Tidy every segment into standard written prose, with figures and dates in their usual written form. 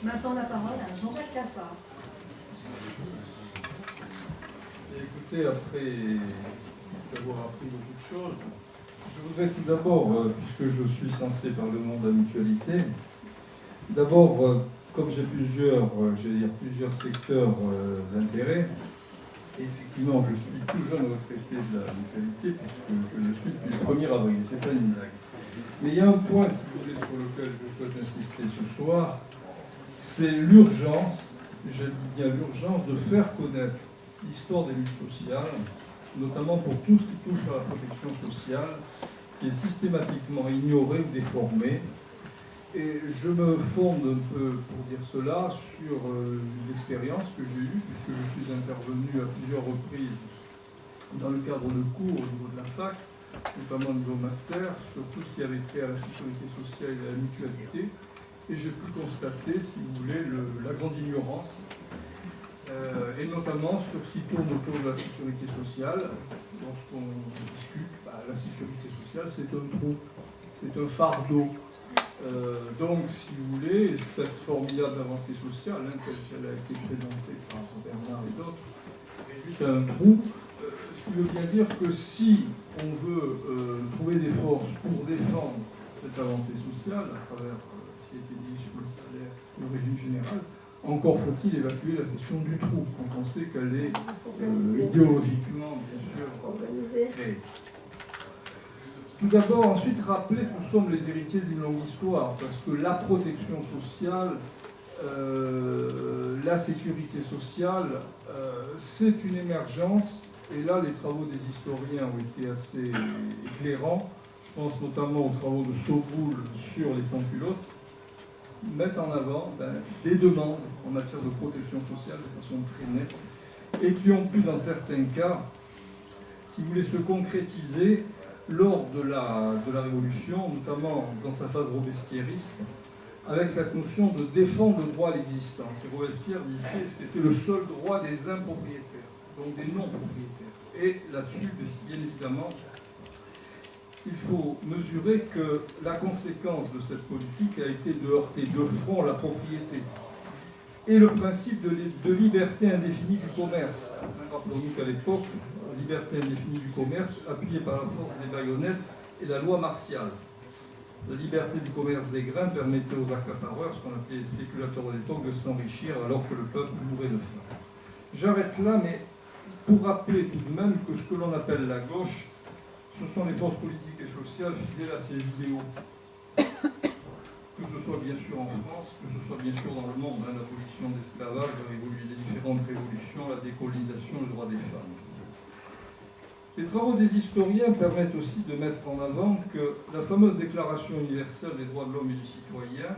Maintenant la parole à Jean-Jacques Cassas. Écoutez, après avoir appris beaucoup de choses, je voudrais tout d'abord, puisque je suis censé parler au nom de la mutualité, d'abord, comme j'ai plusieurs secteurs d'intérêt, et effectivement, je suis tout jeune retraité de la mutualité, puisque je le suis depuis le 1er avril, c'est pas une blague. Mais il y a un point, si vous voulez, sur lequel je souhaite insister ce soir, c'est l'urgence, je dis bien l'urgence, de faire connaître l'histoire des luttes sociales, notamment pour tout ce qui touche à la protection sociale, qui est systématiquement ignorée ou déformée. Et je me fonde un peu pour dire cela sur l'expérience que j'ai eue, puisque je suis intervenu à plusieurs reprises dans le cadre de cours au niveau de la fac, notamment au niveau master, sur tout ce qui avait trait à la sécurité sociale et à la mutualité. Et j'ai pu constater, si vous voulez, la grande ignorance, et notamment sur ce qui tourne autour de la sécurité sociale. Lorsqu'on discute, la sécurité sociale, c'est un trou, c'est un fardeau. Donc, si vous voulez, cette formidable avancée sociale, telle qu'elle a été présentée par Bernard et d'autres, réduite à un trou, ce qui veut bien dire que si on veut trouver des forces pour défendre cette avancée sociale, à travers ce qui a été dit sur le salaire, le régime général, encore faut-il évacuer la question du trou, quand on sait qu'elle est idéologiquement, bien sûr, créée. Tout d'abord, ensuite, rappeler que nous sommes les héritiers d'une longue histoire, parce que la protection sociale, la sécurité sociale, c'est une émergence, et là, les travaux des historiens ont été assez éclairants. Je pense notamment aux travaux de Soboul sur les sans-culottes, mettent en avant des demandes en matière de protection sociale de façon très nette, et qui ont pu, dans certains cas, si vous voulez, se concrétiser lors de la Révolution, notamment dans sa phase robespierriste, avec cette notion de défendre le droit à l'existence. Et Robespierre disait que c'était le seul droit des impropriétaires, donc des non-propriétaires. Et là-dessus, bien évidemment, il faut mesurer que la conséquence de cette politique a été de heurter de front la propriété et le principe de liberté indéfinie du commerce. Rappelons-nous qu'à l'époque, liberté indéfinie du commerce, appuyée par la force des baïonnettes et la loi martiale. La liberté du commerce des grains permettait aux accapareurs, ce qu'on appelait les spéculateurs de l'époque, de s'enrichir alors que le peuple mourait de faim. J'arrête là, mais pour rappeler tout de même que ce que l'on appelle la gauche, ce sont les forces politiques et sociales fidèles à ces idéaux. Que ce soit bien sûr en France, que ce soit bien sûr dans le monde, l'abolition de l'esclavage, les différentes révolutions, la décolonisation, le droit des femmes. Les travaux des historiens permettent aussi de mettre en avant que la fameuse Déclaration universelle des droits de l'homme et du citoyen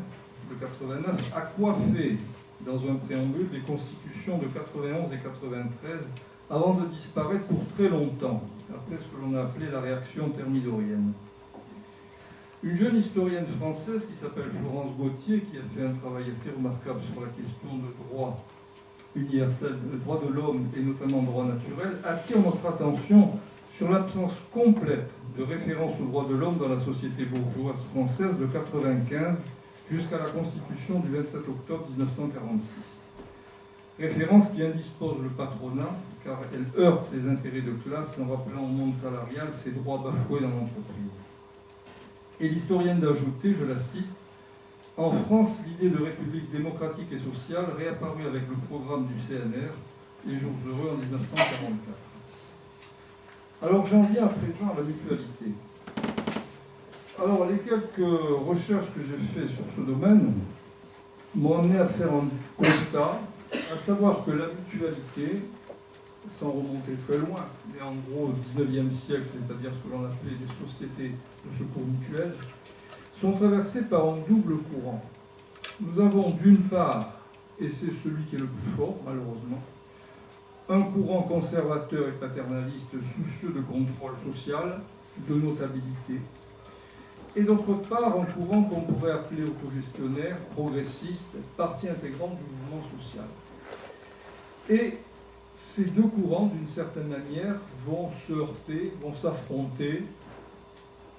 de 89 a coiffé, dans un préambule, les constitutions de 91 et 93 avant de disparaître pour très longtemps, après ce que l'on a appelé la réaction thermidorienne. Une jeune historienne française qui s'appelle Florence Gauthier, qui a fait un travail assez remarquable sur la question de droit universel, de droit de l'homme et notamment droit naturel, attire notre attention sur l'absence complète de référence aux droits de l'homme dans la société bourgeoise française de 1995 jusqu'à la Constitution du 27 octobre 1946. Référence qui indispose le patronat, car elle heurte ses intérêts de classe en rappelant au monde salarial ses droits bafoués dans l'entreprise. Et l'historienne d'ajouter, je la cite, « En France, l'idée de république démocratique et sociale réapparut avec le programme du CNR, les jours heureux, en 1944. » Alors j'en viens à présent à la mutualité. Alors les quelques recherches que j'ai faites sur ce domaine m'ont amené à faire un constat, à savoir que la mutualité, sans remonter très loin, mais en gros au XIXe siècle, c'est-à-dire ce que l'on appelait des sociétés de secours mutuels, sont traversées par un double courant. Nous avons d'une part, et c'est celui qui est le plus fort malheureusement, un courant conservateur et paternaliste soucieux de contrôle social, de notabilité, et d'autre part un courant qu'on pourrait appeler autogestionnaire, progressiste, partie intégrante du mouvement social. Et ces deux courants, d'une certaine manière, vont se heurter, vont s'affronter.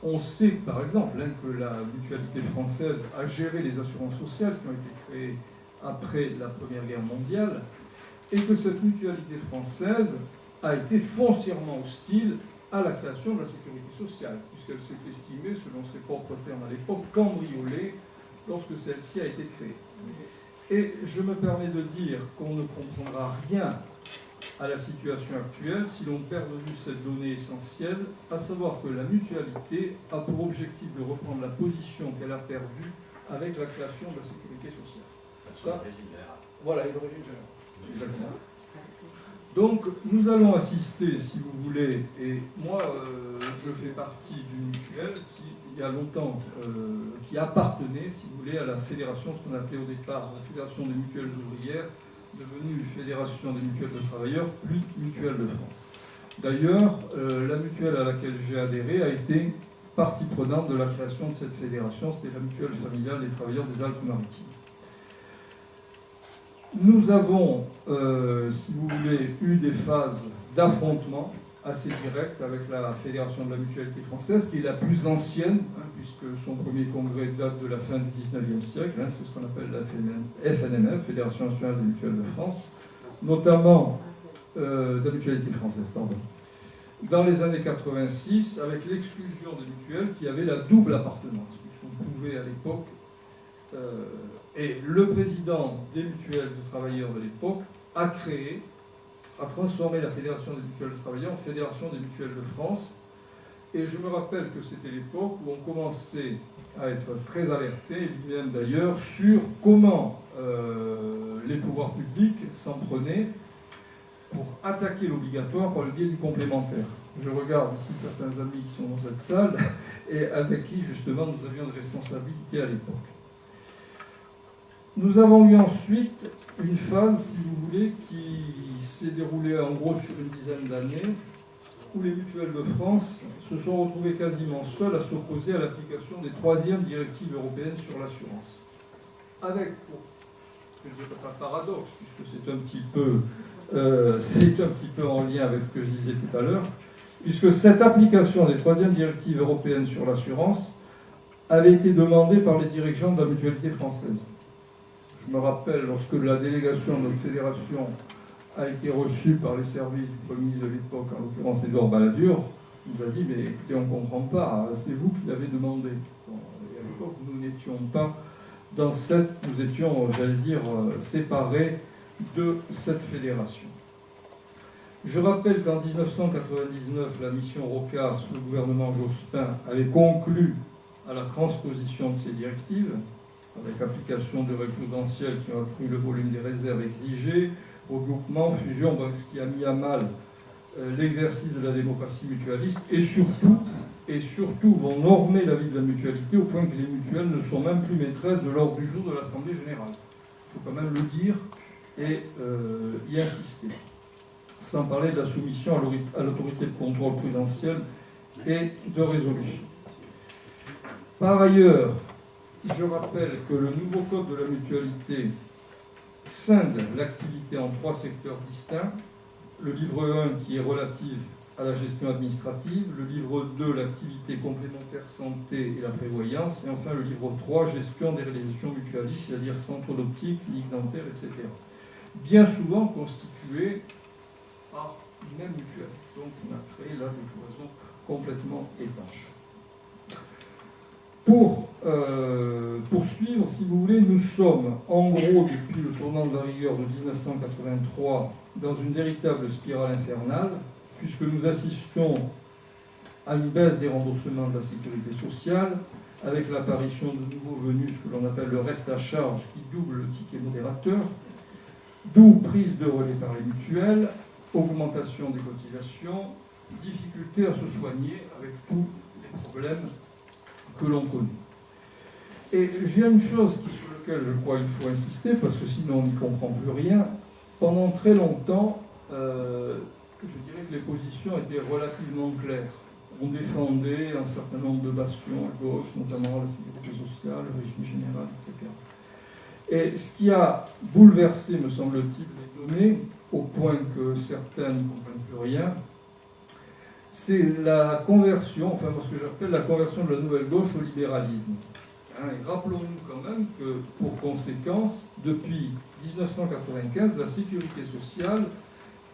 On sait, par exemple, que la mutualité française a géré les assurances sociales qui ont été créées après la Première Guerre mondiale, et que cette mutualité française a été foncièrement hostile à la création de la sécurité sociale, puisqu'elle s'est estimée, selon ses propres termes à l'époque, cambriolée lorsque celle-ci a été créée. Et je me permets de dire qu'on ne comprendra rien à la situation actuelle si l'on perd de vue cette donnée essentielle, à savoir que la mutualité a pour objectif de reprendre la position qu'elle a perdue avec la création de la sécurité sociale. Ça, voilà, et l'origine générale. Exactement. Donc, nous allons assister, si vous voulez, et moi, je fais partie d'une mutuelle qui, il y a longtemps, qui appartenait, si vous voulez, à la fédération, ce qu'on appelait au départ la Fédération des mutuelles ouvrières, devenue Fédération des mutuelles de travailleurs, puis Mutuelle de France. D'ailleurs, la mutuelle à laquelle j'ai adhéré a été partie prenante de la création de cette fédération, c'était la mutuelle familiale des travailleurs des Alpes-Maritimes. Nous avons, si vous voulez, eu des phases d'affrontement assez directes avec la Fédération de la Mutualité française, qui est la plus ancienne, puisque son premier congrès date de la fin du XIXe siècle, c'est ce qu'on appelle la FNMF, Fédération nationale des mutuelles de France, notamment de la Mutualité française, pardon. Dans les années 86, avec l'exclusion des mutuelles qui avaient la double appartenance, puisqu'on pouvait à l'époque... et le président des mutuelles de travailleurs de l'époque a transformé la Fédération des mutuelles de travailleurs en Fédération des mutuelles de France. Et je me rappelle que c'était l'époque où on commençait à être très alerté, lui-même d'ailleurs, sur comment les pouvoirs publics s'en prenaient pour attaquer l'obligatoire par le biais du complémentaire. Je regarde ici certains amis qui sont dans cette salle et avec qui justement nous avions des responsabilités à l'époque. Nous avons eu ensuite une phase, si vous voulez, qui s'est déroulée en gros sur une dizaine d'années, où les mutuelles de France se sont retrouvées quasiment seules à s'opposer à l'application des 3e directives européennes sur l'assurance. Avec, je ne dirais pas paradoxe, puisque c'est un petit peu en lien avec ce que je disais tout à l'heure, puisque cette application des 3e directives européennes sur l'assurance avait été demandée par les dirigeants de la mutualité française. Je me rappelle, lorsque la délégation de notre fédération a été reçue par les services du Premier ministre de l'époque, en l'occurrence Édouard Balladur, il nous a dit « mais écoutez, on ne comprend pas, c'est vous qui l'avez demandé ». Et à l'époque, nous n'étions pas dans cette... Nous étions, j'allais dire, séparés de cette fédération. Je rappelle qu'en 1999, la mission Rocard, sous le gouvernement Jospin, avait conclu à la transposition de ces directives, avec application de règles prudentielles qui ont accru le volume des réserves exigées, regroupement, fusion, donc ce qui a mis à mal l'exercice de la démocratie mutualiste, et surtout vont normer la vie de la mutualité au point que les mutuelles ne sont même plus maîtresses de l'ordre du jour de l'Assemblée générale. Il faut quand même le dire et y insister. Sans parler de la soumission à l'autorité de contrôle prudentiel et de résolution. Par ailleurs, je rappelle que le nouveau code de la mutualité scinde l'activité en 3 secteurs distincts. Le livre 1 qui est relatif à la gestion administrative, le livre 2 l'activité complémentaire santé et la prévoyance, et enfin le livre 3 gestion des réalisations mutualistes, c'est-à-dire centre d'optique, ligue dentaire, etc. Bien souvent constitués par une même mutuelle. Donc on a créé là des cloisons complètement étanches. Pour poursuivre, si vous voulez, nous sommes en gros, depuis le tournant de la rigueur de 1983, dans une véritable spirale infernale, puisque nous assistons à une baisse des remboursements de la sécurité sociale, avec l'apparition de nouveaux venus, ce que l'on appelle le reste à charge, qui double le ticket modérateur, d'où prise de relais par les mutuelles, augmentation des cotisations, difficulté à se soigner avec tous les problèmes que l'on connaît. Et j'ai une chose sur laquelle je crois qu'il faut insister, parce que sinon on n'y comprend plus rien. Pendant très longtemps, je dirais que les positions étaient relativement claires. On défendait un certain nombre de bastions à gauche, notamment la sécurité sociale, le régime général, etc. Et ce qui a bouleversé, me semble-t-il, les données, au point que certains n'y comprennent plus rien, c'est la conversion, enfin ce que j'appelle la conversion de la nouvelle gauche au libéralisme. Et rappelons-nous quand même que, pour conséquence, depuis 1995, la sécurité sociale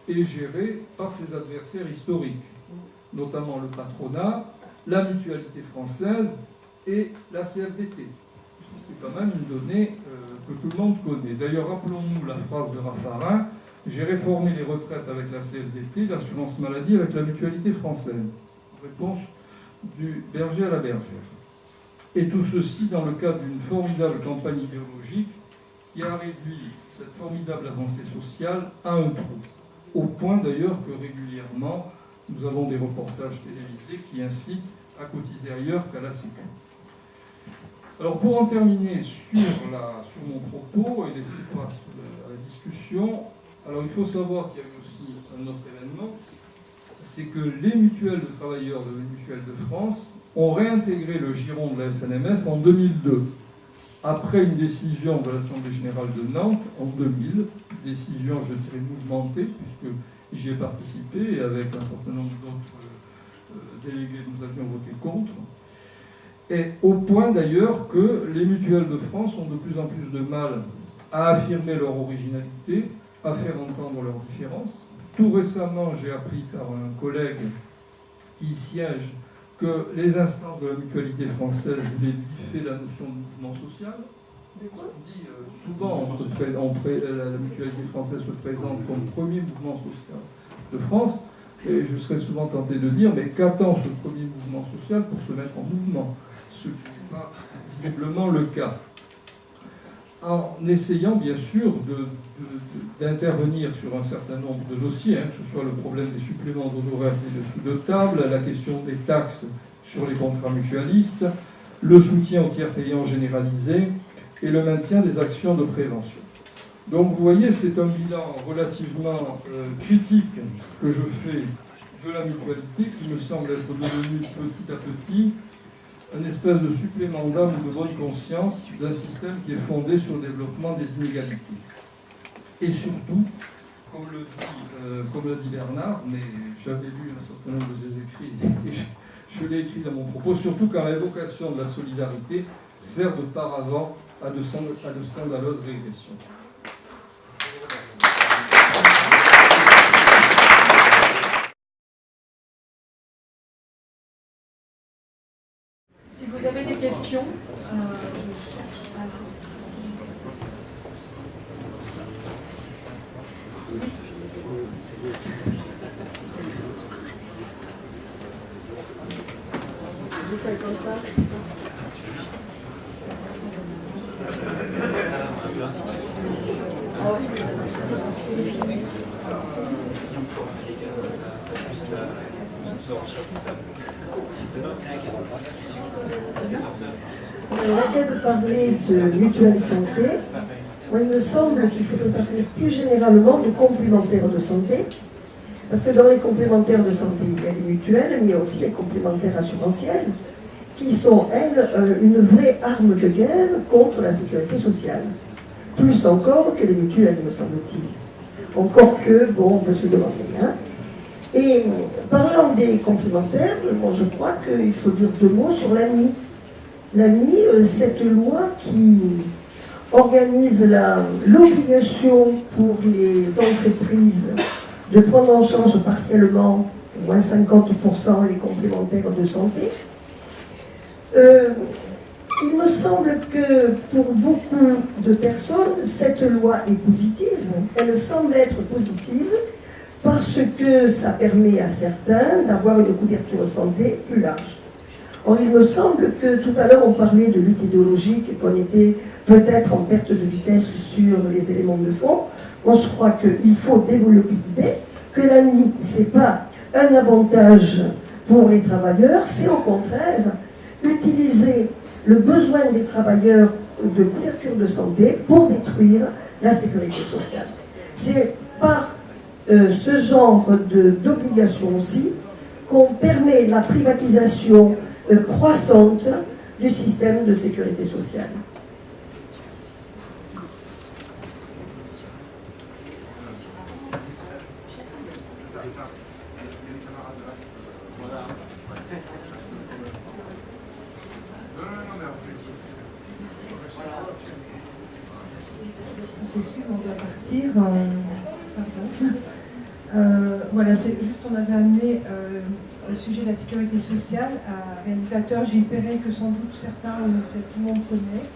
est gérée par ses adversaires historiques, notamment le patronat, la mutualité française et la CFDT. C'est quand même une donnée que tout le monde connaît. D'ailleurs, rappelons-nous la phrase de Raffarin: j'ai réformé les retraites avec la CFDT, l'assurance maladie avec la mutualité française. Réponse du berger à la bergère. Et tout ceci dans le cadre d'une formidable campagne idéologique qui a réduit cette formidable avancée sociale à un trou. Au point d'ailleurs que régulièrement, nous avons des reportages télévisés qui incitent à cotiser ailleurs qu'à la Sécu. Alors pour en terminer sur mon propos et laisser place à la discussion, alors il faut savoir qu'il y a eu aussi un autre événement, c'est que les mutuelles de travailleurs de la Mutuelle de France ont réintégré le giron de la FNMF en 2002, après une décision de l'Assemblée générale de Nantes en 2000, décision, je dirais, mouvementée, puisque j'y ai participé, et avec un certain nombre d'autres délégués, nous avions voté contre. Et au point d'ailleurs que les mutuelles de France ont de plus en plus de mal à affirmer leur originalité, à faire entendre leurs différences. Tout récemment, j'ai appris par un collègue qui y siège que les instances de la mutualité française voulaient biffer la notion de mouvement social. On dit souvent, la mutualité française se présente comme premier mouvement social de France, et je serais souvent tenté de dire, mais qu'attend ce premier mouvement social pour se mettre en mouvement? Ce qui n'est pas visiblement le cas. En essayant bien sûr d'intervenir sur un certain nombre de dossiers, que ce soit le problème des suppléments d'honoraires des dessous de table, la question des taxes sur les contrats mutualistes, le soutien aux tiers payants généralisé et le maintien des actions de prévention. Donc vous voyez, c'est un bilan relativement critique que je fais de la mutualité, qui me semble être devenu petit à petit un espèce de supplément d'âme ou de bonne conscience d'un système qui est fondé sur le développement des inégalités. Et surtout, comme l'a dit Bernard, mais j'avais lu un certain nombre de ses écrits, et je l'ai écrit dans mon propos, surtout quand l'évocation de la solidarité sert de paravent à de scandaleuses régressions. Si vous avez des questions, je cherche ça. J'essaie comme ça. On vient de parler de mutuelle santé. Moi, il me semble qu'il faudrait parler plus généralement de complémentaires de santé. Parce que dans les complémentaires de santé, il y a les mutuelles, mais il y a aussi les complémentaires assurantiels, qui sont, elles, une vraie arme de guerre contre la sécurité sociale. Plus encore que les mutuelles, me semble-t-il. Encore que, bon, on peut se demander. Et parlant des complémentaires, bon, je crois qu'il faut dire deux mots sur l'ANI. L'ANI, cette loi qui organise l'obligation pour les entreprises de prendre en charge partiellement, au moins 50%, les complémentaires de santé. Il me semble que pour beaucoup de personnes, cette loi est positive. Elle semble être positive parce que ça permet à certains d'avoir une couverture santé plus large. Or, il me semble que tout à l'heure, on parlait de lutte idéologique et qu'on était peut-être en perte de vitesse sur les éléments de fond. Moi, je crois qu'il faut développer l'idée que l'ANI, ce n'est pas un avantage pour les travailleurs, c'est au contraire utiliser le besoin des travailleurs de couverture de santé pour détruire la sécurité sociale. C'est par ce genre d'obligation aussi qu'on permet la privatisation croissante du système de sécurité sociale. s'excuse, on doit partir. Pardon. Voilà, c'est juste, on avait amené le sujet de la sécurité sociale à un réalisateur, Gilles Perret, que sans doute certains ou peut-être tout le monde connaît,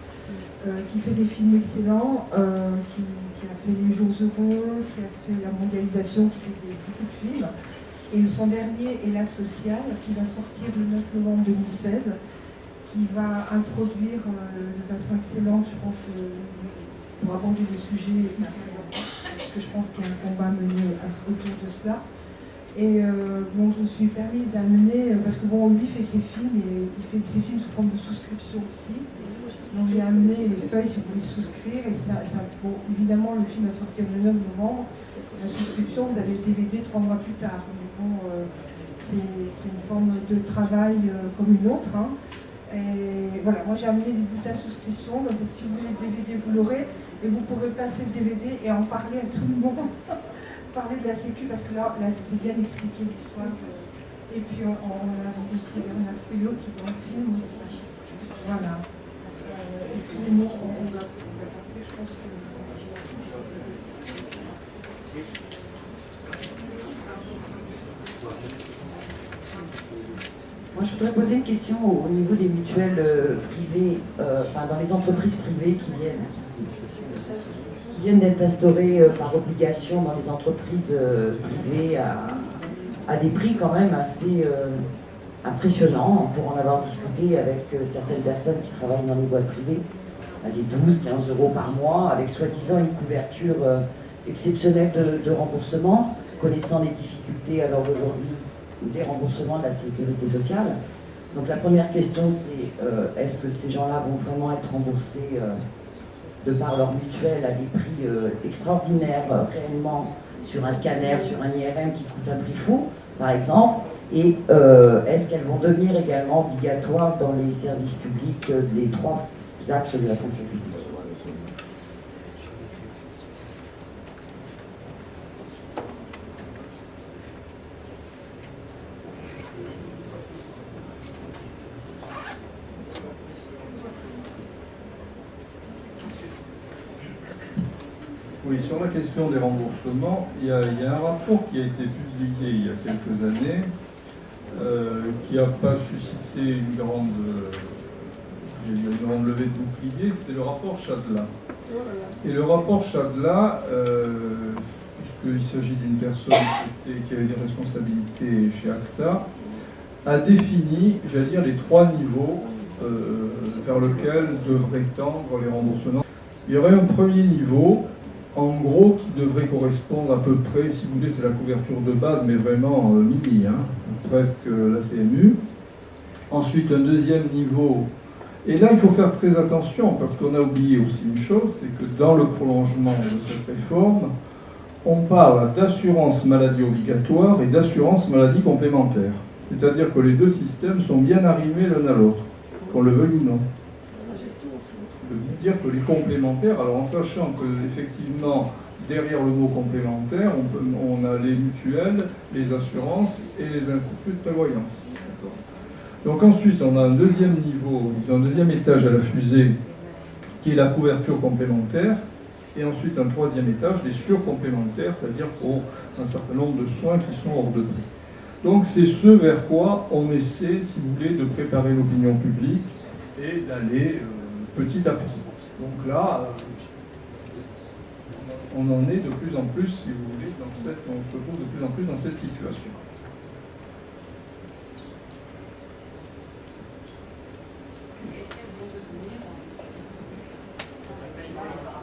qui fait des films excellents, qui a fait Les Jours Heureux, qui a fait La Mondialisation, qui fait beaucoup de films. Et son dernier est La Sociale, qui va sortir le 9 novembre 2016, qui va introduire de façon excellente, je pense, pour aborder le sujet, parce que je pense qu'il y a un combat mené autour de cela. Et bon, je me suis permise d'amener, parce que bon, lui fait ses films, et il fait ses films sous forme de souscription aussi. Donc j'ai amené les feuilles si vous voulez souscrire, et bon, évidemment le film va sortir le 9 novembre. La souscription, vous avez le DVD 3 mois plus tard. Mais bon, c'est une forme de travail comme une autre. Hein. Et voilà, moi j'ai amené des bulletins de souscription, donc si vous voulez le DVD, vous l'aurez, et vous pourrez passer le DVD et en parler à tout le monde, parler de la Sécu, parce que là c'est bien expliqué l'histoire. Et puis on a aussi Bernard Fayot qui est dans le film aussi. Voilà. Excusez-moi, on va partir, je pense que... Moi, je voudrais poser une question au niveau des mutuelles privées, enfin dans les entreprises privées qui viennent d'être instaurées par obligation dans les entreprises privées à des prix quand même assez impressionnants, pour en avoir discuté avec certaines personnes qui travaillent dans les boîtes privées, à des 12-15 euros par mois, avec soi-disant une couverture exceptionnelle de remboursement, connaissant les difficultés à l'heure d'aujourd'hui des remboursements de la sécurité sociale. Donc la première question c'est est-ce que ces gens-là vont vraiment être remboursés de par leur mutuelle à des prix extraordinaires, réellement sur un scanner, sur un IRM qui coûte un prix fou, par exemple, et est-ce qu'elles vont devenir également obligatoires dans les services publics, les 3 axes de la fonction publique? Oui, sur la question des remboursements, il y a un rapport qui a été publié il y a quelques années, qui n'a pas suscité une grande levée de bouclier, c'est le rapport Chadla. Et le rapport Chadla, puisqu'il s'agit d'une personne qui avait des responsabilités chez AXA, a défini, j'allais dire, les 3 niveaux vers lesquels devraient tendre les remboursements. Il y aurait un premier niveau, en gros, qui devrait correspondre à peu près, si vous voulez, c'est la couverture de base, mais vraiment mini, hein, presque la CMU. Ensuite, un deuxième niveau. Et là, il faut faire très attention, parce qu'on a oublié aussi une chose, c'est que dans le prolongement de cette réforme, on parle d'assurance maladie obligatoire et d'assurance maladie complémentaire. C'est-à-dire que les 2 systèmes sont bien arrimés l'un à l'autre, qu'on le veuille ou non. Dire que les complémentaires, alors en sachant que effectivement derrière le mot complémentaire, on a les mutuelles, les assurances et les instituts de prévoyance. Donc ensuite, on a un deuxième niveau, un deuxième étage à la fusée, qui est la couverture complémentaire, et ensuite un troisième étage, les surcomplémentaires, c'est-à-dire pour un certain nombre de soins qui sont hors de prix. Donc c'est ce vers quoi on essaie, si vous voulez, de préparer l'opinion publique et d'aller petit à petit. Donc là, on en est de plus en plus, si vous voulez, on se trouve de plus en plus dans cette situation.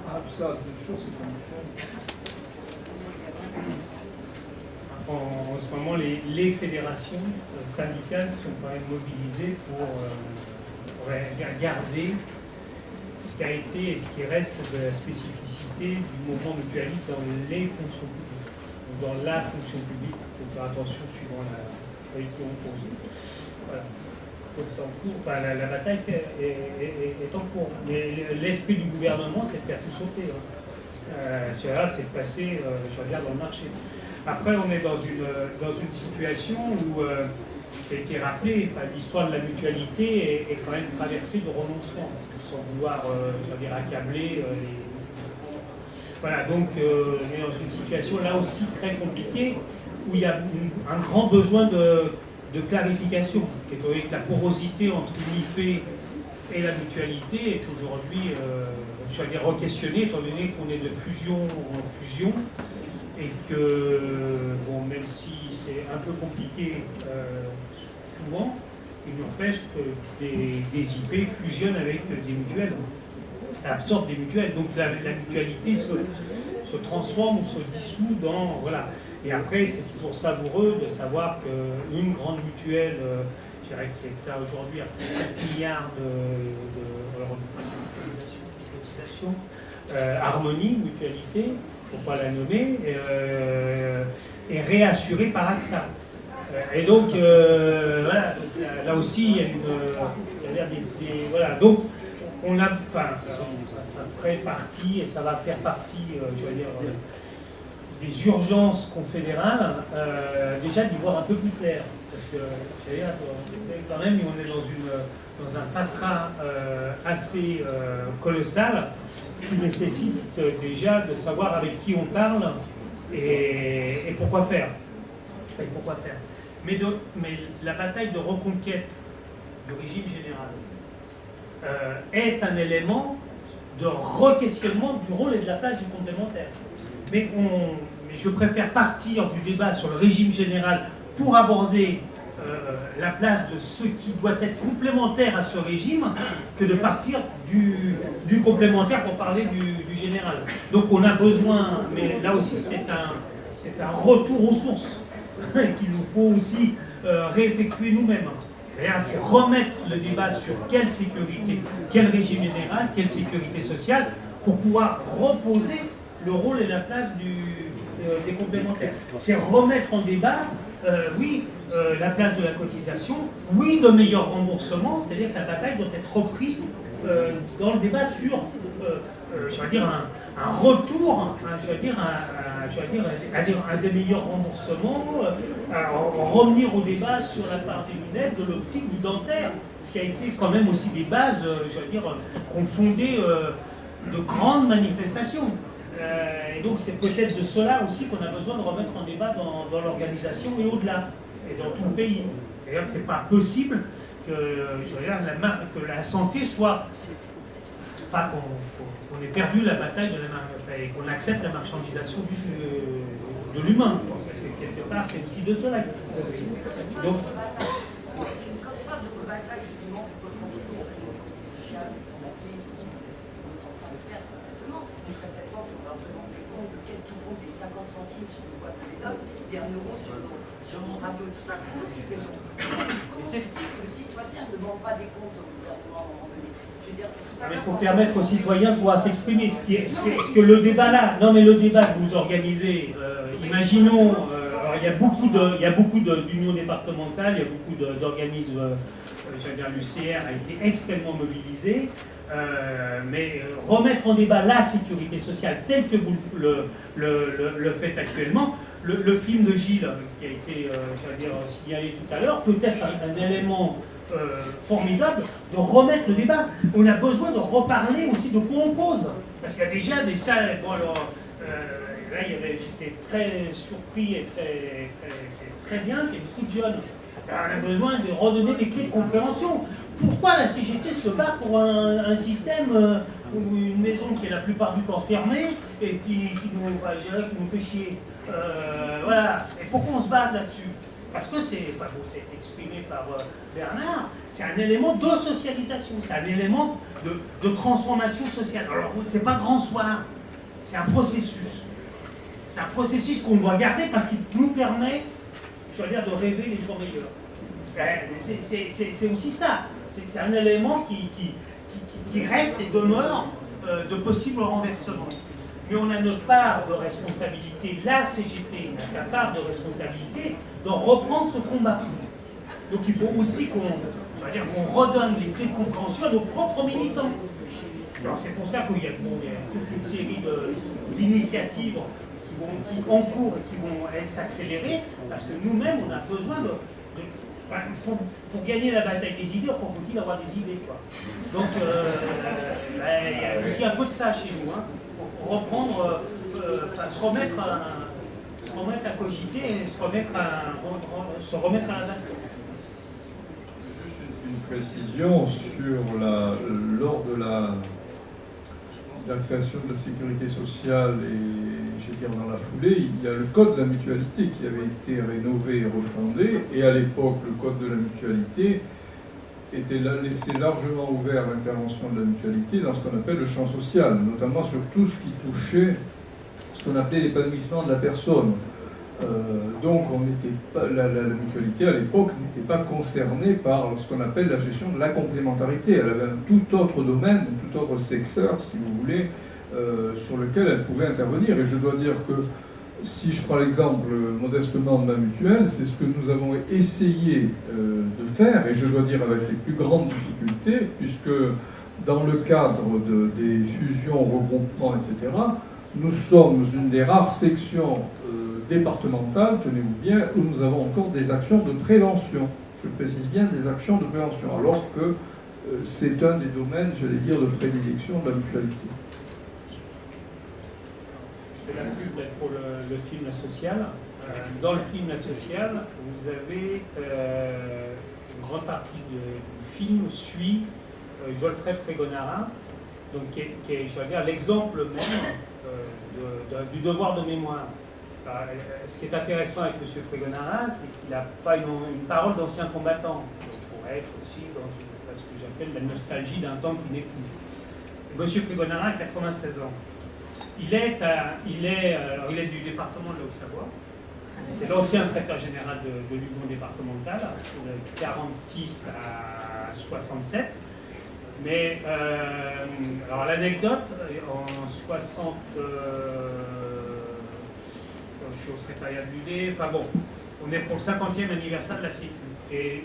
Ah, ça, bien sûr, c'est une En ce moment, les fédérations syndicales sont quand même mobilisées pour garder ce qui a été et ce qui reste de la spécificité du mouvement mutualiste dans les fonctions publiques, ou dans la fonction publique. Il faut faire attention suivant la politique en cause. Voilà. C'est en cours. Enfin, la bataille est en cours. Mais l'esprit du gouvernement, c'est de faire tout sauter. C'est de passer, je regarde, dans le marché. Après, on est dans une situation où, ça a été rappelé, l'histoire de la mutualité est quand même traversée de renoncements, sans vouloir, accabler Voilà, donc on est dans une situation là aussi très compliquée où il y a un grand besoin de clarification. Étant donné que la porosité entre l'IP et la mutualité est aujourd'hui, je vais dire, re-questionnée, étant donné qu'on est de fusion en fusion, et que, bon, même si c'est un peu compliqué souvent, il n'empêche que des IP fusionnent avec des mutuelles, absorbent des mutuelles. Donc la mutualité se transforme ou se dissout dans... Voilà. Et après, c'est toujours savoureux de savoir qu'une grande mutuelle, je dirais qui est là aujourd'hui à plus de 4 milliards de cotisations, Harmonie, mutualité, il ne faut pas la nommer, est réassurée par AXA. Et donc, voilà, là aussi, il y a voilà. Donc, on a, enfin, ça ferait partie, et ça va faire partie, je veux dire, des urgences confédérales, déjà d'y voir un peu plus clair. Parce que, quand même, on est dans un fatras assez colossal qui nécessite déjà de savoir avec qui on parle et pourquoi faire. Mais la bataille de reconquête du régime général est un élément de re-questionnement du rôle et de la place du complémentaire. Mais je préfère partir du débat sur le régime général pour aborder la place de ce qui doit être complémentaire à ce régime que de partir du complémentaire pour parler du général. Donc on a besoin, mais là aussi c'est un retour aux sources qu'il nous faut aussi réeffectuer nous-mêmes. C'est remettre le débat sur quelle sécurité, quel régime général, quelle sécurité sociale, pour pouvoir reposer le rôle et la place des complémentaires. C'est remettre en débat, la place de la cotisation, oui, de meilleurs remboursements, c'est-à-dire que la bataille doit être reprise dans le débat sur, je vais dire, un retour, à des meilleurs remboursements, revenir au débat sur la part des lunettes, de l'optique, du dentaire, ce qui a été quand même aussi des bases, qu'on fondait de grandes manifestations. Et donc c'est peut-être de cela aussi qu'on a besoin de remettre en débat dans l'organisation et au-delà, et dans tout le pays. D'ailleurs, c'est pas possible que la santé soit... Enfin, qu'on ait perdu la bataille et qu'on accepte la marchandisation de l'humain. Parce que quelque part, c'est aussi de cela qu'il s'agit. Donc... centimes sur le boîte de médoc, des 1 euro sur mon radio, tout ça, c'est nous qui payons. Le citoyen ne demande pas des comptes au gouvernement à un moment donné. Je veux dire, il faut permettre aux citoyens de pouvoir s'exprimer. Ce que le débat là, non mais le débat que vous organisez, imaginons, alors il y a beaucoup d'unions départementales, il y a beaucoup d'organismes, l'UCR a été extrêmement mobilisé. Mais remettre en débat la sécurité sociale telle que vous le faites actuellement, le film de Gilles qui a été signalé tout à l'heure peut être un élément formidable de remettre le débat. On a besoin de reparler aussi de quoi on cause, parce qu'il y a déjà des salles. Bon, alors, là j'étais très surpris et très bien qu'il y ait beaucoup de jeunes. On a besoin de redonner des clés de compréhension. Pourquoi la CGT se bat pour un système ou une maison qui est la plupart du temps fermée et qui nous fait chier, voilà. Et pourquoi on se bat là-dessus? Parce que c'est exprimé par Bernard, c'est un élément de socialisation, c'est un élément de transformation sociale. Alors, c'est pas grand soir, c'est un processus. C'est un processus qu'on doit garder parce qu'il nous permet, je veux dire, de rêver les jours meilleurs. C'est aussi ça. C'est un élément qui reste et demeure de possibles renversements. Mais on a notre part de responsabilité, la CGT a sa part de responsabilité de reprendre ce combat. Donc il faut aussi qu'on redonne les clés de compréhension à nos propres militants. Alors c'est pour ça qu'il y a toute une série d'initiatives qui encourent et qui vont s'accélérer, parce que nous-mêmes, on a besoin pour gagner la bataille des idées, faut-il avoir des idées, quoi. Donc, il y a aussi un peu de ça chez nous. Hein. reprendre, se remettre à cogiter et se remettre à la base. Juste une précision sur lors de la création de la sécurité sociale et je veux dire dans la foulée, il y a le code de la mutualité qui avait été rénové et refondé, et à l'époque le code de la mutualité était laissé largement ouvert à l'intervention de la mutualité dans ce qu'on appelle le champ social, notamment sur tout ce qui touchait ce qu'on appelait l'épanouissement de la personne. Donc la mutualité à l'époque n'était pas concernée par ce qu'on appelle la gestion de la complémentarité. Elle avait un tout autre domaine, un tout autre secteur, si vous voulez, sur lequel elle pouvait intervenir. Et je dois dire que si je prends l'exemple modestement de ma mutuelle, c'est ce que nous avons essayé de faire, et je dois dire avec les plus grandes difficultés, puisque dans le cadre des fusions, regroupements, etc., nous sommes une des rares sections départementales, tenez-vous bien, où nous avons encore des actions de prévention. Je précise bien des actions de prévention, alors que c'est un des domaines, j'allais dire, de prédilection de la mutualité. Je fais la pub pour le film La Sociale. Dans le film La Sociale, vous avez une grande partie du film suit Jolfred Fregonara, donc qui est je vais dire, l'exemple même du devoir de mémoire. Ce qui est intéressant avec M. Fregonara, c'est qu'il n'a pas une parole d'ancien combattant. Il pourrait être aussi dans ce que j'appelle la nostalgie d'un temps qui n'est plus. M. Fregonara a 96 ans. Il est du département de la Haute-Savoie. C'est l'ancien secrétaire général de l'Union départementale, de 46 à 67. Mais, alors l'anecdote, en 60, je suis au secrétariat de l'UD, enfin bon, on est pour le 50e anniversaire de la Sécu. Et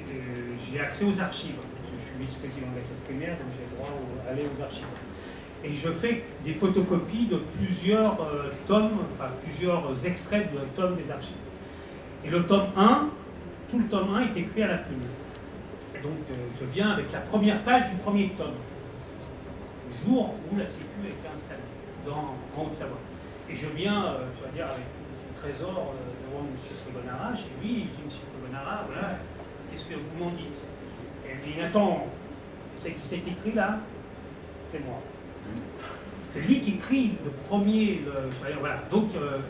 j'ai accès aux archives. Je suis vice-président de la caisse primaire, donc j'ai le droit d'aller aux archives. Et je fais des photocopies de plusieurs tomes, enfin plusieurs extraits de tomes des archives. Et le tome 1, tout le tome 1 est écrit à la plume. Et donc je viens avec la première page du premier tome, le jour où la Sécu a été installée en Haute-Savoie. Et je viens, je vais dire, avec M. Trésor devant M. Fregonara, chez lui, et je dis, M. Fregonara, voilà, qu'est-ce que vous m'en dites? Et il dit, attends, c'est qui c'est écrit là? C'est moi. C'est lui qui écrit le premier, voilà. Donc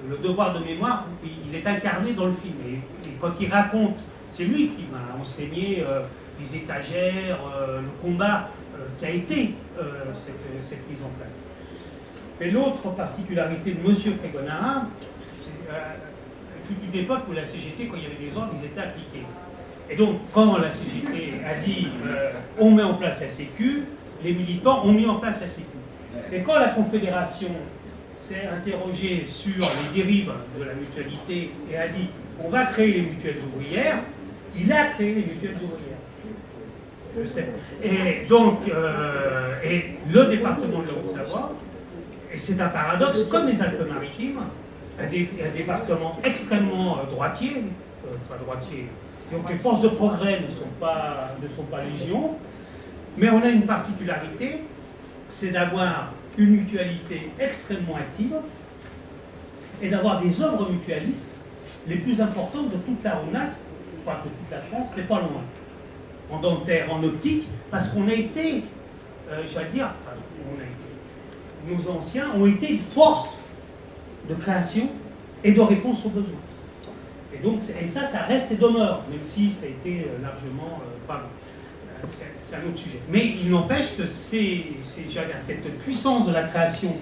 le devoir de mémoire, il est incarné dans le film. Et quand il raconte, c'est lui qui m'a enseigné les étagères, le combat qui a été cette mise en place. Mais l'autre particularité de M. Fregonara, il fut une époque où la CGT, quand il y avait des ordres, ils étaient appliqués. Et donc, quand la CGT a dit on met en place la Sécu, les militants ont mis en place la Sécu. Et quand la Confédération s'est interrogée sur les dérives de la mutualité et a dit on va créer les mutuelles ouvrières, il a créé les mutuelles ouvrières. Et donc, et le département de la Haute-Savoie, et c'est un paradoxe, comme les Alpes-Maritimes, un département extrêmement droitier, donc les forces de progrès ne sont pas légion, mais on a une particularité, c'est d'avoir une mutualité extrêmement active et d'avoir des œuvres mutualistes les plus importantes de toute la Rhône-Alpes, pas de toute la France, mais pas loin. En dentaire, en optique, parce qu'on a été, nos anciens ont été une force de création et de réponse aux besoins. Et donc, ça reste et demeure, même si ça a été largement... c'est un autre sujet. Mais il n'empêche que cette puissance de la création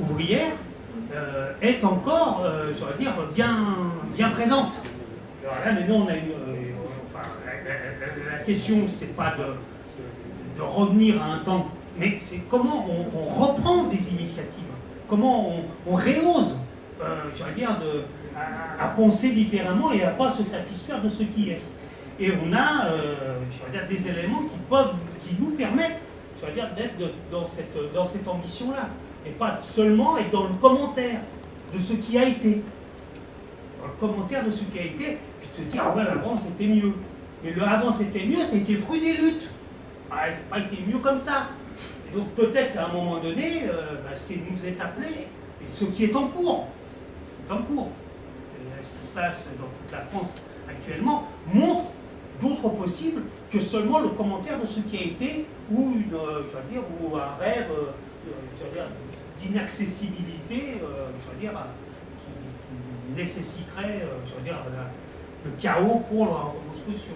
ouvrière est encore, bien présente. Alors là, maintenant, on a la question, c'est pas de revenir à un temps, mais c'est comment on reprend des initiatives, comment on réose, à penser différemment et à ne pas se satisfaire de ce qui est. Et on a des éléments qui nous permettent d'être dans cette ambition-là. Et pas seulement être dans le commentaire de ce qui a été. Dans le commentaire de ce qui a été, puis de se dire, ah ouais, avant c'était mieux. Mais le avant c'était mieux, c'était fruit des luttes. pas été mieux comme ça. Et donc peut-être qu'à un moment donné, ce qui nous est appelé, et ce qui est en cours, ce qui se passe dans toute la France actuellement, montre d'autres possibles que seulement le commentaire de ce qui a été, ou ou un rêve d'inaccessibilité, qui nécessiterait le chaos pour la reconstruction.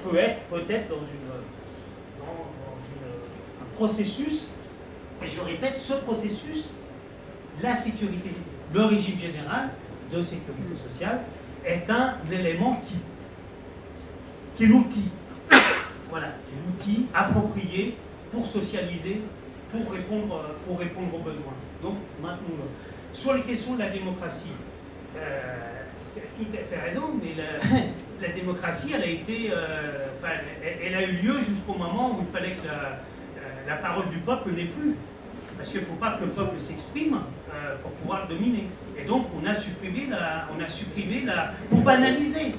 Peut être peut-être dans un processus, et je répète, ce processus, la sécurité, le régime général de sécurité sociale est un élément qui est l'outil, voilà, qui est l'outil approprié pour socialiser, pour répondre aux besoins. Donc maintenons-le. Sur les questions de la démocratie, tout à fait raison, mais la démocratie, elle a été, elle a eu lieu jusqu'au moment où il fallait que la parole du peuple n'ait plus. Parce qu'il ne faut pas que le peuple s'exprime pour pouvoir le dominer. Et donc on a supprimé pour banaliser,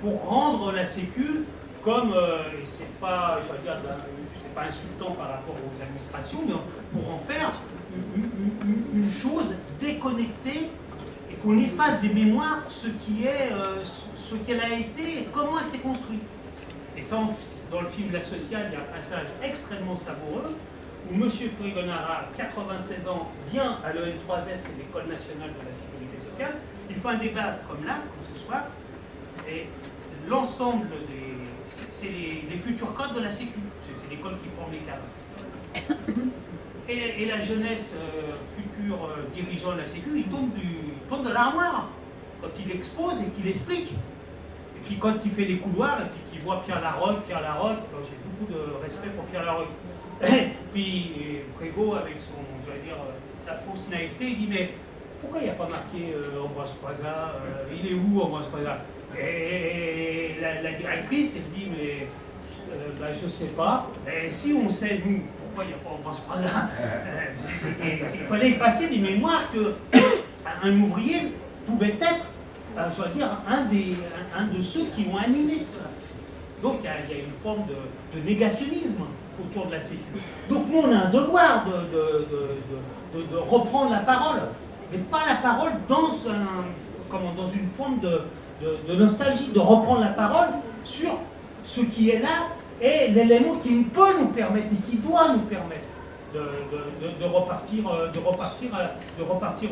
pour rendre la sécu comme, et c'est pas, c'est pas insultant par rapport aux administrations, mais pour en faire une chose déconnectée et qu'on efface des mémoires ce qu'elle a été et comment elle s'est construite. Et ça, dans le film La Sociale, il y a un passage extrêmement savoureux où M. Frigonara, 96 ans, vient à l'EN3S, c'est l'École nationale de la sécurité sociale, il fait un débat comme là, comme ce soir, et l'ensemble c'est les futurs codes de la sécu, c'est l'école qui forme les cadres. Et la jeunesse future dirigeant de la sécu, il tombe de l'armoire quand il expose et qu'il explique. Et puis quand il fait les couloirs et puis qu'il voit Pierre Larocque, j'ai beaucoup de respect pour Pierre Larocque. Et puis Frégo, avec sa fausse naïveté, il dit mais pourquoi il n'y a pas marqué Ambroise Croizat, il est où Ambroise Croizat? Et la directrice, elle dit mais je ne sais pas. Et si on sait, nous, pourquoi il n'y a pas Ambroise Croizat? Il fallait effacer des mémoires qu'un ouvrier pouvait être, un de ceux qui ont animé cela. Donc il y a une forme de négationnisme autour de la sécurité. Donc nous on a un devoir de reprendre la parole, mais pas la parole dans une forme de nostalgie, de reprendre la parole sur ce qui est là et l'élément qui peut nous permettre et qui doit nous permettre de repartir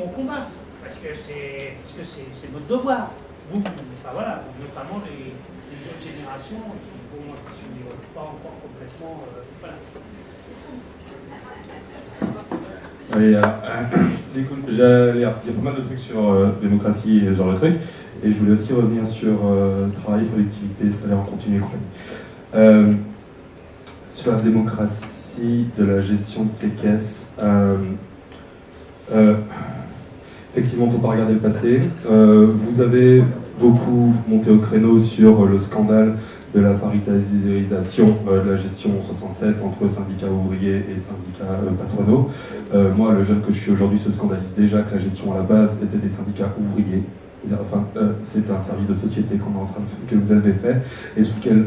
au combat. Parce que c'est notre devoir. Vous, voilà, notamment les jeunes générations qui sont pas encore complètement. Oui, écoute, il y a pas mal de trucs sur démocratie et ce genre de trucs, et je voulais aussi revenir sur travail, productivité, salaire en continu et compagnie. Sur la démocratie de la gestion de ces caisses, effectivement, il ne faut pas regarder le passé. Vous avez beaucoup monté au créneau sur le scandale de la paritarisation de la gestion 67 entre syndicats ouvriers et syndicats patronaux. Moi, le jeune que je suis aujourd'hui se scandalise déjà que la gestion à la base était des syndicats ouvriers. Enfin, c'est un service de société que vous avez fait, et sous quel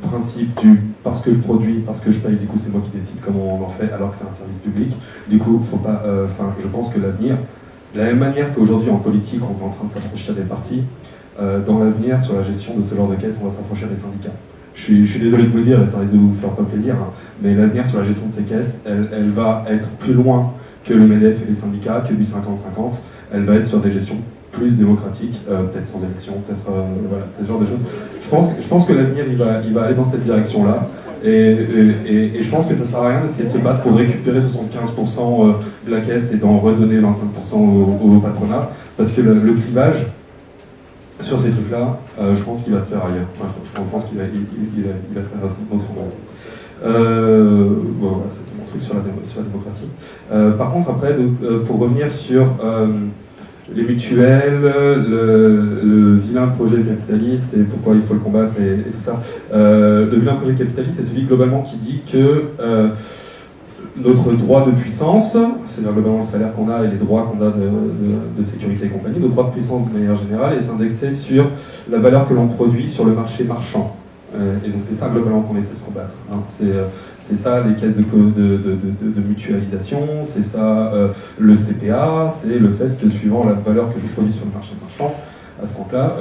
principe du parce que je produis, parce que je paye, du coup c'est moi qui décide comment on en fait, alors que c'est un service public. Du coup, faut pas. Je pense que l'avenir, de la même manière qu'aujourd'hui en politique, on est en train de s'approcher des partis, dans l'avenir, sur la gestion de ce genre de caisse, on va s'approcher des syndicats. Je suis désolé de vous le dire, et ça risque de vous faire pas plaisir, hein, mais l'avenir sur la gestion de ces caisses, elle va être plus loin que le MEDEF et les syndicats, que du 50-50. Elle va être sur des gestions plus démocratiques, peut-être sans élection, peut-être voilà, c'est ce genre de choses. Je pense que l'avenir il va aller dans cette direction-là, et je pense que ça sert à rien d'essayer de se battre pour récupérer 75% de la caisse et d'en redonner 25% au patronat, parce que le clivage sur ces trucs-là, je pense qu'il va se faire ailleurs. Enfin, je pense qu'il a très autrement. Bon, voilà, c'était mon truc sur la démocratie. Par contre, après, pour revenir sur les mutuelles, le vilain projet capitaliste et pourquoi il faut le combattre et tout ça. Le vilain projet capitaliste, c'est celui globalement qui dit que notre droit de puissance, c'est-à-dire globalement le salaire qu'on a et les droits qu'on a de sécurité et compagnie, notre droit de puissance de manière générale est indexé sur la valeur que l'on produit sur le marché marchand. Et donc c'est ça globalement qu'on essaie de combattre. Hein. C'est ça les caisses de mutualisation, c'est ça le CPA, c'est le fait que suivant la valeur que je produis sur le marché marchand, à ce compte-là,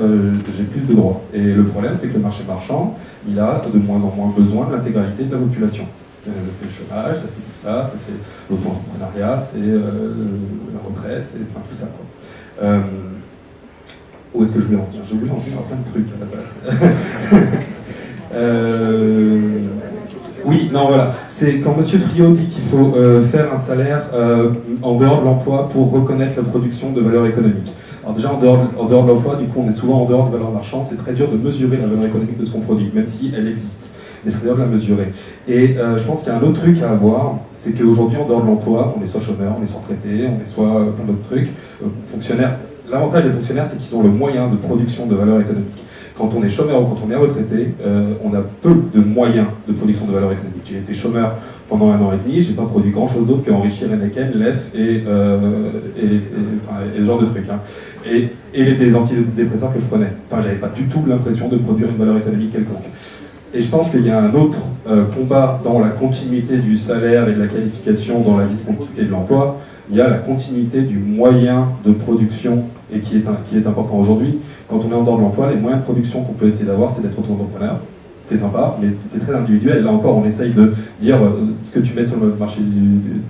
j'ai plus de droits. Et le problème, c'est que le marché marchand, il a de moins en moins besoin de l'intégralité de la population. C'est le chômage, ça c'est tout ça, c'est l'auto-entrepreneuriat, c'est la retraite, c'est enfin, tout ça, quoi. Où est-ce que je voulais en venir? Je voulais en venir à plein de trucs à la base. Oui, non, voilà. C'est quand M. Friot dit qu'il faut faire un salaire en dehors de l'emploi pour reconnaître la production de valeur économique. Alors déjà, en dehors de l'emploi, du coup, on est souvent en dehors de valeur marchande. C'est très dur de mesurer la valeur économique de ce qu'on produit, même si elle existe. Mais c'est très dur de la mesurer. Et je pense qu'il y a un autre truc à avoir, c'est qu'aujourd'hui, en dehors de l'emploi, on est soit chômeur, on est soit retraité, on est soit plein d'autres trucs. Fonctionnaires. L'avantage des fonctionnaires, c'est qu'ils ont le moyen de production de valeur économique. Quand on est chômeur ou quand on est retraité, on a peu de moyens de production de valeur économique. J'ai été chômeur pendant 1 an et demi, j'ai pas produit grand chose d'autre qu'enrichir Heineken, l'EF et ce genre de trucs. Hein. Et les antidépresseurs que je prenais. Enfin, j'avais pas du tout l'impression de produire une valeur économique quelconque. Et je pense qu'il y a un autre combat dans la continuité du salaire et de la qualification dans la discontinuité de l'emploi. Il y a la continuité du moyen de production et qui est important aujourd'hui. Quand on est en dehors de l'emploi, les moyens de production qu'on peut essayer d'avoir, c'est d'être auto-entrepreneur. C'est sympa, mais c'est très individuel. Là encore, on essaye de dire ce que tu mets sur le marché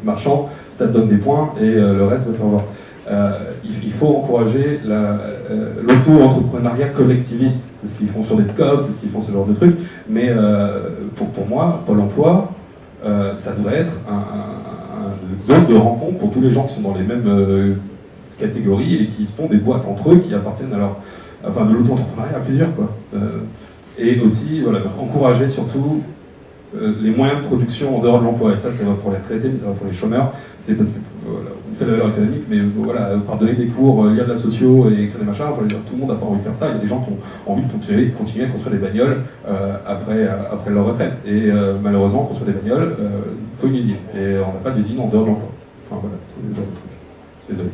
marchand, ça te donne des points et le reste va te faire voir. Il faut encourager l'auto-entrepreneuriat collectiviste. C'est ce qu'ils font sur les scouts, c'est ce qu'ils font ce genre de trucs. Mais pour moi, Pôle emploi, ça devrait être une zone de rencontre pour tous les gens qui sont dans les mêmes catégories et qui se font des boîtes entre eux qui appartiennent à leur... Enfin, de l'auto-entrepreneuriat à plusieurs, quoi. Et aussi, voilà, donc encourager surtout les moyens de production en dehors de l'emploi. Et ça va pour les retraités, mais ça va pour les chômeurs. C'est parce que voilà, on fait la valeur économique, mais voilà, par donner des cours, lire de la socio et écrire des machins, enfin, tout le monde n'a pas envie de faire ça. Il y a des gens qui ont envie de continuer à construire des bagnoles après leur retraite. Et malheureusement, construire des bagnoles, il faut une usine. Et on n'a pas d'usine en dehors de l'emploi. Enfin voilà, c'est le genre de truc. Désolé.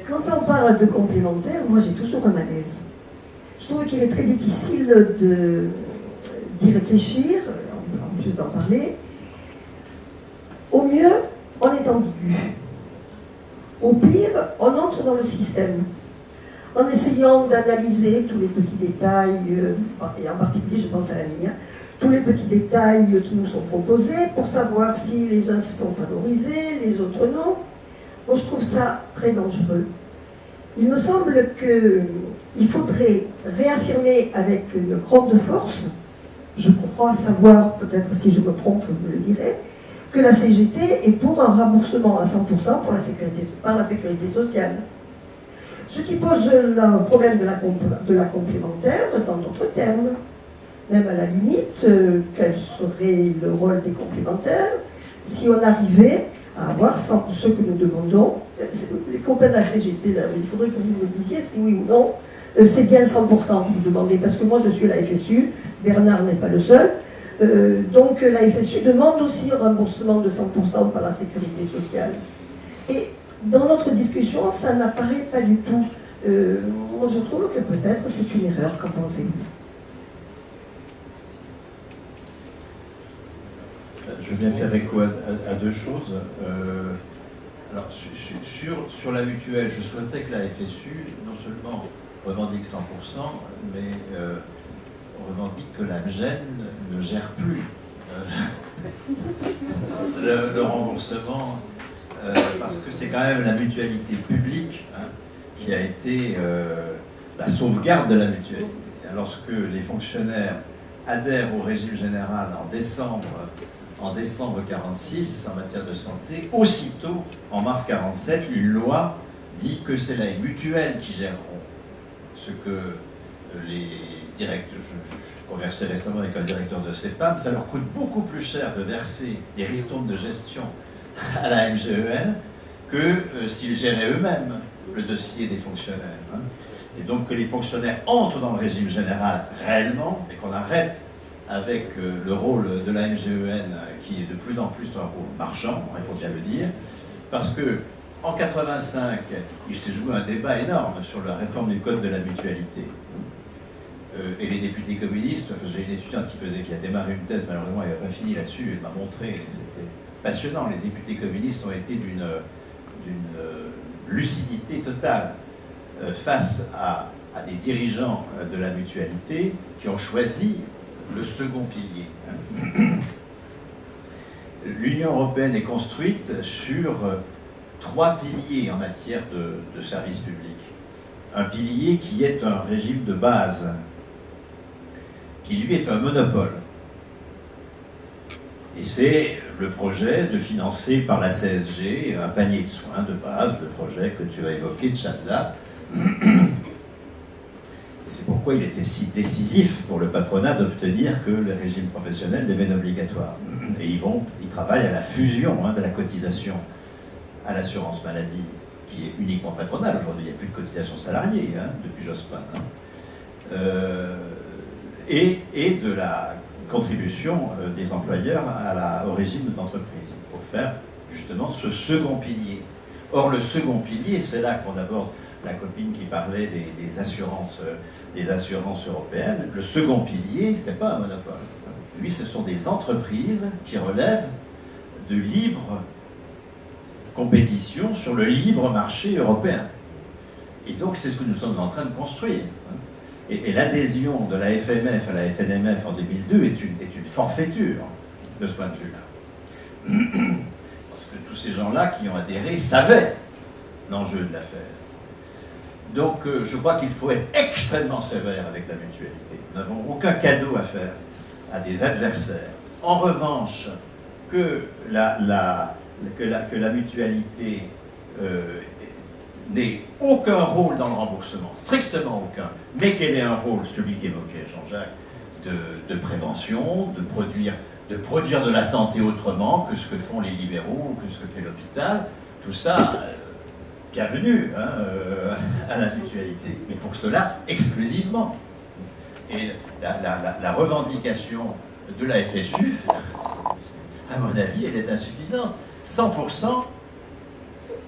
Quand on parle de complémentaire, moi j'ai toujours un malaise. Je trouve qu'il est très difficile d'y réfléchir, en plus d'en parler. Au mieux, on est ambigu. Au pire, on entre dans le système. En essayant d'analyser tous les petits détails, et en particulier je pense à la mienne, tous les petits détails qui nous sont proposés pour savoir si les uns sont favorisés, les autres non. Moi, je trouve ça très dangereux. Il me semble qu'il faudrait réaffirmer avec une grande force, je crois savoir, peut-être si je me trompe, vous me le direz, que la CGT est pour un remboursement à 100% par la sécurité sociale. Ce qui pose le problème de la complémentaire dans d'autres termes. Même à la limite, quel serait le rôle des complémentaires si on arrivait à avoir ce que nous demandons. Les copains de la CGT, là, il faudrait que vous me disiez si oui ou non, c'est bien 100%, vous demandez, parce que moi je suis la FSU, Bernard n'est pas le seul, donc la FSU demande aussi un remboursement de 100% par la sécurité sociale. Et dans notre discussion, ça n'apparaît pas du tout. Moi je trouve que peut-être c'est une erreur, qu'en pensez-vous ? Je veux bien faire écho à deux choses. Alors, sur la mutuelle, je souhaitais que la FSU, non seulement revendique 100%, mais revendique que la MGEN ne gère plus le remboursement, parce que c'est quand même la mutualité publique qui a été la sauvegarde de la mutualité. Lorsque les fonctionnaires adhèrent au régime général en décembre 46 en matière de santé, aussitôt, en mars 47, une loi dit que c'est les mutuelles qui géreront. Ce que les directeurs, je conversais récemment avec un directeur de CEPAM, ça leur coûte beaucoup plus cher de verser des ristournes de gestion à la MGEN que s'ils géraient eux-mêmes le dossier des fonctionnaires. Et donc que les fonctionnaires entrent dans le régime général réellement et qu'on arrête avec le rôle de la MGEN qui est de plus en plus un rôle marchand, il faut bien le dire, parce que En 85, il s'est joué un débat énorme sur la réforme du code de la mutualité. Et les députés communistes, enfin, j'ai une étudiante qui a démarré une thèse, malheureusement elle n'a pas fini là-dessus, elle m'a montré, c'était passionnant, les députés communistes ont été d'une lucidité totale face à des dirigeants de la mutualité qui ont choisi le second pilier. L'Union européenne est construite sur 3 piliers en matière de services publics. Un pilier qui est un régime de base, qui lui est un monopole. Et c'est le projet de financer par la CSG un panier de soins de base, le projet que tu as évoqué de Chadla. Et c'est pourquoi il était si décisif pour le patronat d'obtenir que le régime professionnel devienne obligatoire. Et ils travaillent à la fusion de la cotisation à l'assurance maladie, qui est uniquement patronale. Aujourd'hui, il n'y a plus de cotisation salariée depuis Jospin. Et de la contribution des employeurs au régime d'entreprise, pour faire justement ce second pilier. Or, le second pilier, c'est là qu'on aborde la copine qui parlait des assurances européennes. Le second pilier, ce n'est pas un monopole. Lui, ce sont des entreprises qui relèvent de libre compétition sur le libre marché européen. Et donc, c'est ce que nous sommes en train de construire. Et l'adhésion de la FMF à la FNMF en 2002 est une forfaiture de ce point de vue-là. Parce que tous ces gens-là qui ont adhéré savaient l'enjeu de l'affaire. Donc je crois qu'il faut être extrêmement sévère avec la mutualité. Nous n'avons aucun cadeau à faire à des adversaires. En revanche, que la mutualité n'ait aucun rôle dans le remboursement, strictement aucun, mais qu'elle ait un rôle, celui qu'évoquait Jean-Jacques, de prévention, de produire de la santé autrement que ce que font les libéraux, que ce que fait l'hôpital, tout ça, bienvenue à la mutualité. Mais pour cela, exclusivement. Et la revendication de la FSU, à mon avis, elle est insuffisante. 100%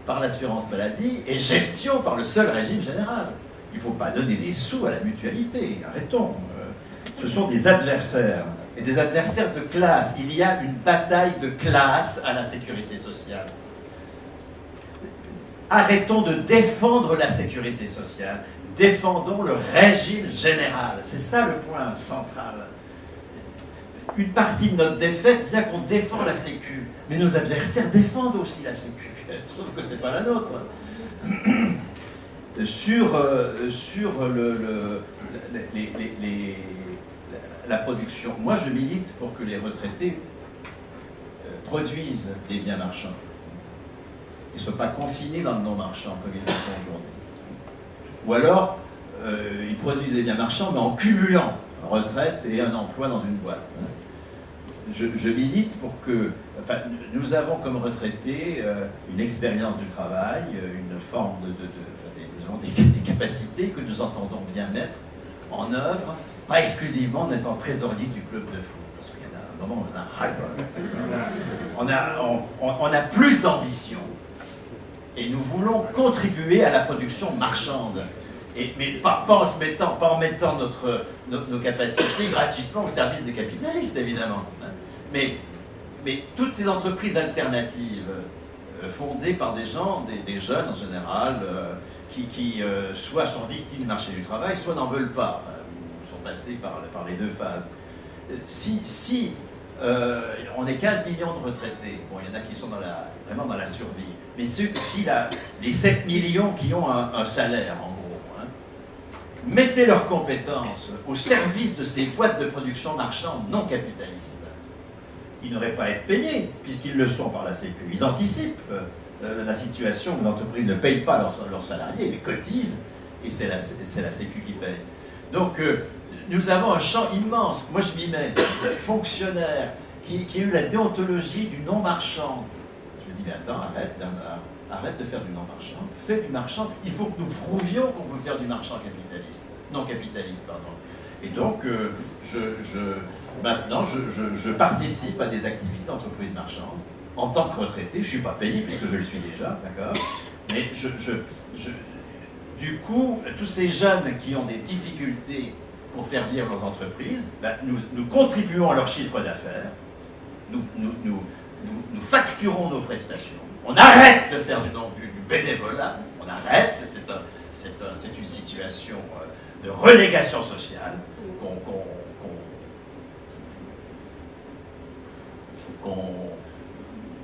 par l'assurance maladie et gestion par le seul régime général. Il ne faut pas donner des sous à la mutualité, arrêtons. Ce sont des adversaires, et des adversaires de classe. Il y a une bataille de classe à la sécurité sociale. Arrêtons de défendre la sécurité sociale, défendons le régime général. C'est ça le point central. Une partie de notre défaite vient qu'on défend la sécu, mais nos adversaires défendent aussi la sécu, sauf que c'est pas la nôtre. Sur la production, moi je milite pour que les retraités produisent des biens marchands et ne soient pas confinés dans le non-marchand comme ils le sont aujourd'hui. Ou alors, ils produisent des biens marchands mais en cumulant retraite et un emploi dans une boîte. Je milite pour que... Enfin, nous avons comme retraités une expérience du travail, une forme nous avons des capacités que nous entendons bien mettre en œuvre, pas exclusivement en étant trésorier du club de foot. Parce qu'il y a un moment où on a plus d'ambition. Et nous voulons contribuer à la production marchande. Mais pas en mettant nos capacités gratuitement au service des capitalistes, évidemment. Mais toutes ces entreprises alternatives, fondées par des gens, des jeunes en général, qui soit sont victimes du marché du travail, soit n'en veulent pas, sont passés par les deux phases. Si on est 15 millions de retraités, bon, il y en a qui sont vraiment dans la survie, mais les 7 millions qui ont un salaire, en gros, mettez leurs compétences au service de ces boîtes de production marchande non capitalistes. Ils n'auraient pas à être payés, puisqu'ils le sont par la Sécu. Ils anticipent la situation où les entreprises ne payent pas leurs salariés, ils cotisent, et c'est la Sécu qui paye. Donc, nous avons un champ immense. Moi, je m'y mets. Fonctionnaire qui a eu la déontologie du non-marchand. Je me dis, mais attends, arrête, Bernard. Arrête de faire du non-marchand. Fais du marchand. Il faut que nous prouvions qu'on peut faire du marchand capitaliste. Non capitaliste, pardon. Et donc, maintenant, je participe à des activités d'entreprise marchande en tant que retraité. Je ne suis pas payé puisque je le suis déjà, d'accord. Mais du coup, tous ces jeunes qui ont des difficultés pour faire vivre leurs entreprises, ben, nous contribuons à leur chiffre d'affaires, nous facturons nos prestations, on arrête de faire du bénévolat, on arrête, c'est une situation de relégation sociale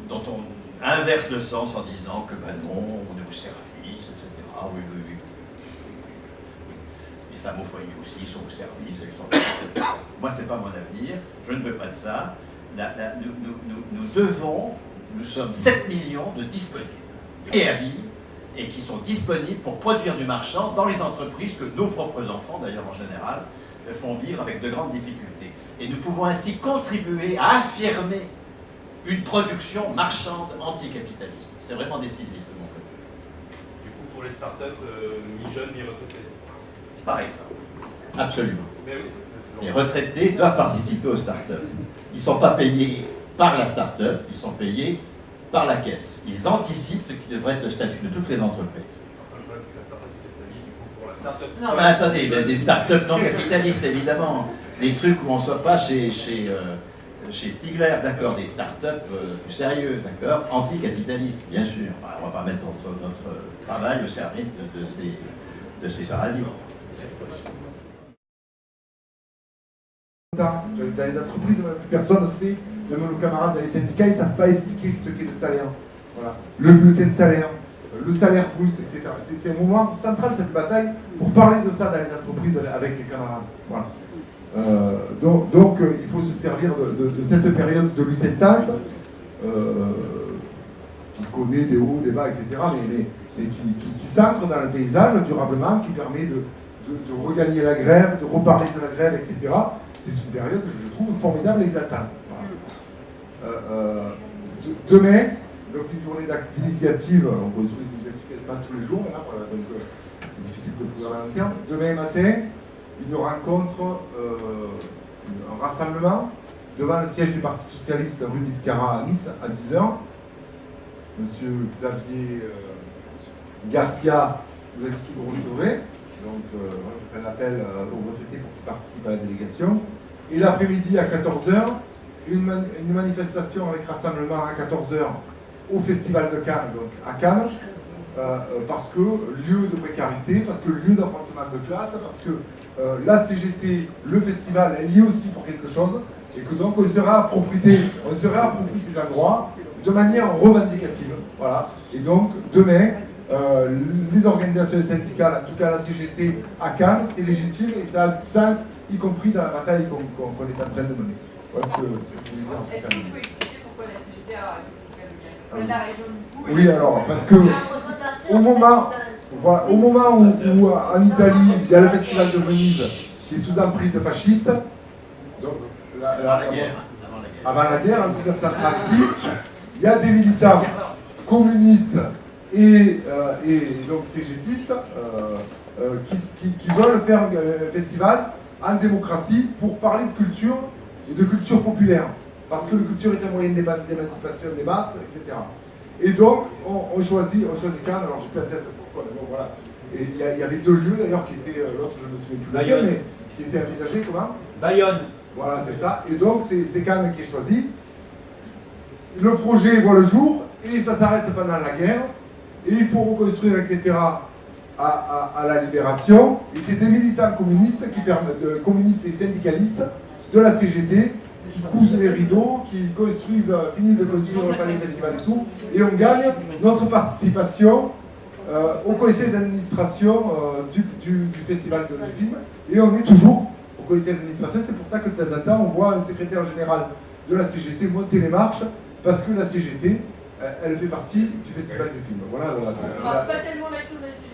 dont on inverse le sens en disant que ben non, on est au service, etc. Oui. Les femmes au foyer aussi sont au service, elles sont... Moi, c'est pas mon avenir, je ne veux pas de ça. Nous sommes 7 millions de disponibles et à vie, et qui sont disponibles pour produire du marchand dans les entreprises que nos propres enfants, d'ailleurs en général, font vivre avec de grandes difficultés. Et nous pouvons ainsi contribuer à affirmer une production marchande anticapitaliste. C'est vraiment décisif de mon côté. Du coup, pour les startups, ni jeunes ni retraités. Par exemple. Absolument. Mais oui, les retraités doivent participer aux startups. Ils ne sont pas payés par la start-up, ils sont payés par la caisse. Ils anticipent ce qui devrait être le statut de toutes les entreprises. Non, mais attendez, il y a des start-up non capitalistes, évidemment. Des trucs où on ne soit pas chez Stigler, d'accord, des start-up plus sérieux, d'accord, anticapitalistes, bien sûr. On ne va pas mettre notre travail au service de ces parasites. Dans les entreprises, personne ne sait, même nos camarades dans les syndicats, ils ne savent pas expliquer ce qu'est le salaire. Voilà. Le bulletin de salaire, le salaire brut, etc. C'est un moment central, cette bataille, pour parler de ça dans les entreprises avec les camarades. Voilà. Donc, il faut se servir de cette période de lutte intense, qui connaît des hauts, des bas, etc., mais qui s'ancre dans le paysage durablement, qui permet de regagner la grève, de reparler de la grève, etc. C'est une période que je trouve formidable et exaltante. Voilà. Demain, donc une journée d'initiative, on construit des initiatives quasiment tous les jours, là, voilà, donc c'est difficile de pouvoir à long terme. Demain matin, une rencontre, un rassemblement devant le siège du Parti Socialiste rue Miscara à Nice à 10h. Monsieur Xavier Garcia vous a dit qu'il vous recevrait. Donc, je fais un appel aux retraités pour qu'ils participent à la délégation. Et l'après-midi, à 14h, une manifestation avec rassemblement à 14h au Festival de Cannes, donc à Cannes, parce que lieu de précarité, parce que lieu d'affrontement de classe, parce que la CGT, le festival, est lié aussi pour quelque chose, et que donc on se réapproprie ces endroits de manière revendicative. Voilà. Et donc, demain, les organisations syndicales, en tout cas la CGT à Cannes, c'est légitime et ça a du sens, y compris dans la bataille qu'on est en train de mener. Voilà ce que je voulais dire. Est-ce que vous pouvez expliquer pourquoi la CGT a fait la région du coup? Oui, alors, parce que au moment où en Italie, il y a le festival de Venise qui est sous emprise fasciste, donc, avant la guerre, en 1936, il y a des militants communistes et donc CGTistes qui veulent faire un festival en démocratie pour parler de culture et de culture populaire. Parce que la culture est un moyen d'émancipation des masses, etc. Et donc, on choisit Cannes, alors j'ai plus la tête pourquoi, mais bon, voilà. Et il y avait deux lieux d'ailleurs qui étaient, l'autre je ne me souviens plus lequel, mais qui étaient envisagés, comment ? Bayonne. Voilà, c'est ça. Et donc, c'est Cannes qui est choisi. Le projet voit le jour, et ça s'arrête pendant la guerre, et il faut reconstruire, etc., à la libération. Et c'est des militants communistes, communistes et syndicalistes de la CGT, qui cousent les rideaux, qui finissent de construire le palais festival et tout, et on gagne notre participation au conseil d'administration du festival de films, et on est toujours au conseil d'administration. C'est pour ça que de temps en temps on voit un secrétaire général de la CGT monter les marches, parce que la CGT, elle fait partie du festival de films. Voilà. Pas tellement l'action de la CGT.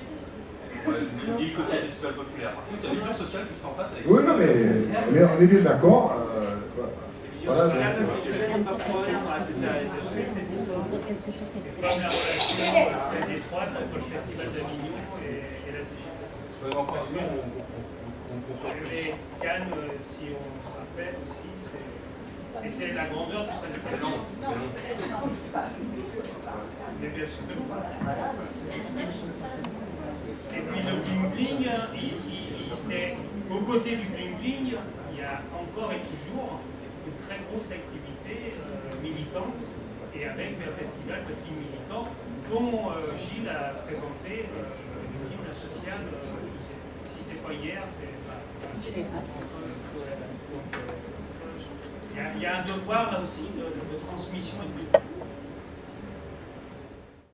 Je dis le côté festival populaire. Par contre, il y a une vision sociale juste en face. Oui, non, mais on est bien d'accord. Voilà, dans la CCRSF, cette histoire. C'est pas la relation très étroite entre le festival d'Avignon et la CGT. Les Cannes, si on se rappelle aussi, et c'est la grandeur du syndicat. Mais bien sûr que Et puis le bling-bling, aux côtés du bling-bling, il y a encore et toujours une très grosse activité militante, et avec un festival de films militants dont Gilles a présenté le film La Sociale, je ne sais si c'est pas hier, il y a un devoir là aussi de transmission et de